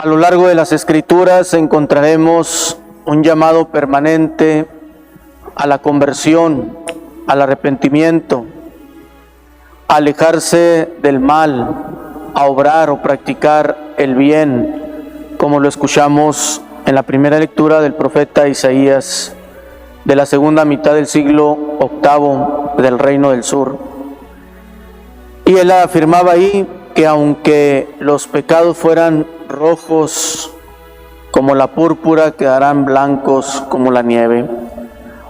A lo largo de las Escrituras encontraremos un llamado permanente a la conversión, al arrepentimiento, a alejarse del mal, a obrar o practicar el bien, como lo escuchamos en la primera lectura del profeta Isaías, de la segunda mitad del siglo VIII del Reino del Sur. Y él afirmaba ahí que aunque los pecados fueran rojos como la púrpura, quedarán blancos como la nieve.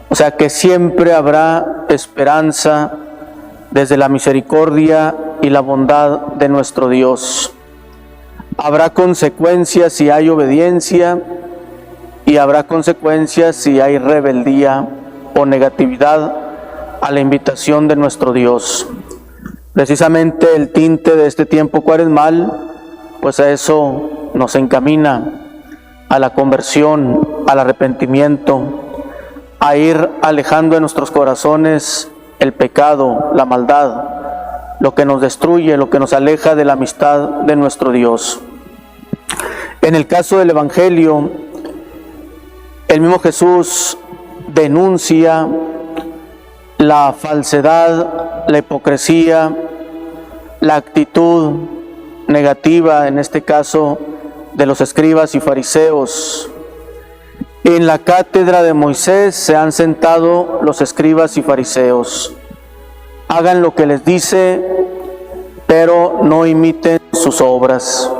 O sea que siempre habrá esperanza desde la misericordia y la bondad de nuestro Dios. Habrá consecuencias si hay obediencia y habrá consecuencias si hay rebeldía o negatividad a la invitación de nuestro Dios. Precisamente el tinte de este tiempo cuaresmal, pues a eso nos encamina, a la conversión, al arrepentimiento, a ir alejando de nuestros corazones el pecado, la maldad, lo que nos destruye, lo que nos aleja de la amistad de nuestro Dios. En el caso del Evangelio, el mismo Jesús denuncia la falsedad, la hipocresía, la actitud negativa, en este caso, de los escribas y fariseos. En la cátedra de Moisés se han sentado los escribas y fariseos. Hagan lo que les dice, pero no imiten sus obras.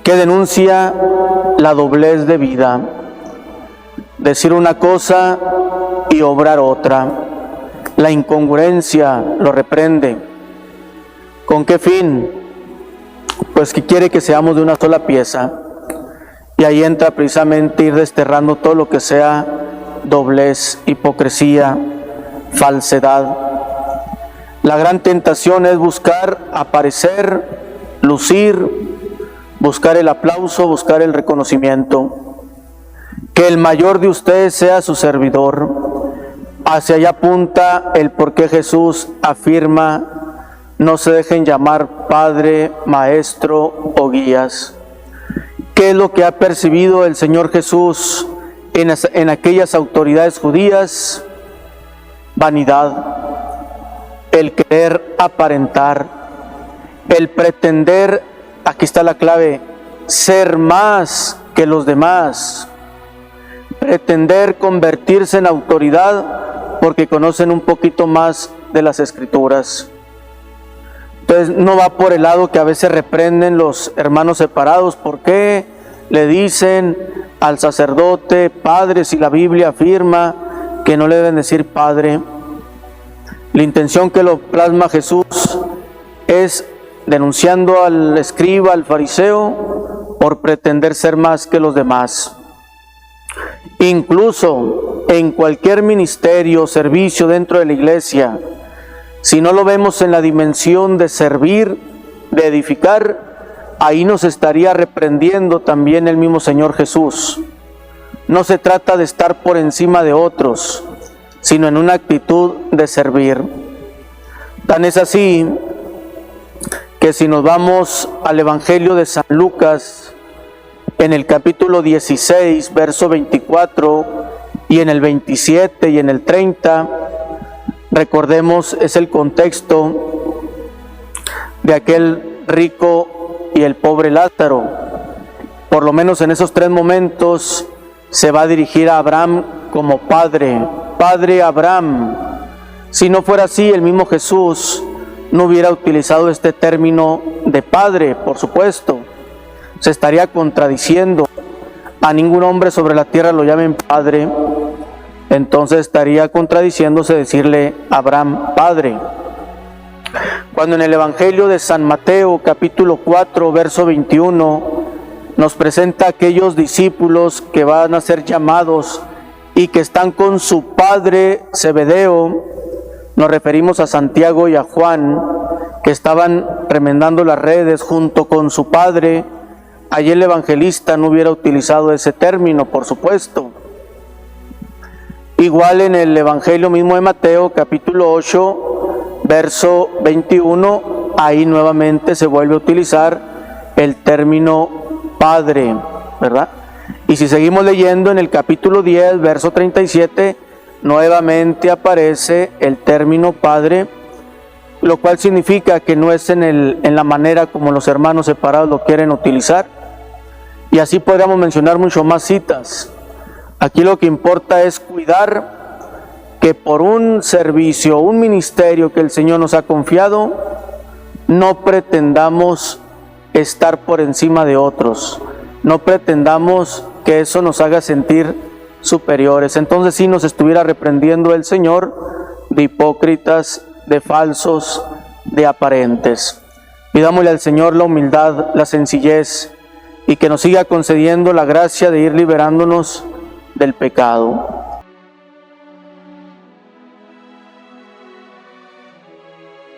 Que denuncia la doblez de vida. Decir una cosa y obrar otra. La incongruencia lo reprende. ¿Con qué fin? Pues que quiere que seamos de una sola pieza. Y ahí entra precisamente ir desterrando todo lo que sea doblez, hipocresía, falsedad. La gran tentación es buscar aparecer, lucir, buscar el aplauso, buscar el reconocimiento. Que el mayor de ustedes sea su servidor. Hacia allá apunta el por qué Jesús afirma: no se dejen llamar Padre, Maestro o guías. ¿Qué es lo que ha percibido el Señor Jesús en aquellas autoridades judías? Vanidad, el querer aparentar, el pretender, aquí está la clave, ser más que los demás, pretender convertirse en autoridad porque conocen un poquito más de las Escrituras. Entonces no va por el lado que a veces reprenden los hermanos separados. ¿Por qué le dicen al sacerdote padre si la Biblia afirma que no le deben decir padre? La intención que lo plasma Jesús es denunciando al escriba, al fariseo, por pretender ser más que los demás. Incluso en cualquier ministerio o servicio dentro de la iglesia, si no lo vemos en la dimensión de servir, de edificar, ahí nos estaría reprendiendo también el mismo Señor Jesús. No se trata de estar por encima de otros, sino en una actitud de servir. Tan es así que si nos vamos al Evangelio de San Lucas, en el capítulo 16, verso 24, y en el 27 y en el 30, recordemos, es el contexto de aquel rico y el pobre Lázaro. Por lo menos en esos tres momentos se va a dirigir a Abraham como padre, Padre Abraham. Si no fuera así, el mismo Jesús no hubiera utilizado este término de padre, por supuesto. Se estaría contradiciendo. A ningún hombre sobre la tierra lo llamen padre. Entonces estaría contradiciéndose decirle Abraham padre. Cuando en el Evangelio de San Mateo, capítulo 4, verso 21, nos presenta a aquellos discípulos que van a ser llamados y que están con su padre Zebedeo, nos referimos a Santiago y a Juan, que estaban remendando las redes junto con su padre. Allí el evangelista no hubiera utilizado ese término, por supuesto. Igual en el Evangelio mismo de Mateo, capítulo 8, verso 21, ahí nuevamente se vuelve a utilizar el término Padre, ¿verdad? Y si seguimos leyendo en el capítulo 10, verso 37, nuevamente aparece el término Padre, lo cual significa que no es en la manera como los hermanos separados lo quieren utilizar. Y así podríamos mencionar mucho más citas. Aquí lo que importa es cuidar que por un servicio, un ministerio que el Señor nos ha confiado, no pretendamos estar por encima de otros, no pretendamos que eso nos haga sentir superiores. Entonces sí nos estuviera reprendiendo el Señor de hipócritas, de falsos, de aparentes. Pidámosle al Señor la humildad, la sencillez, y que nos siga concediendo la gracia de ir liberándonos del pecado.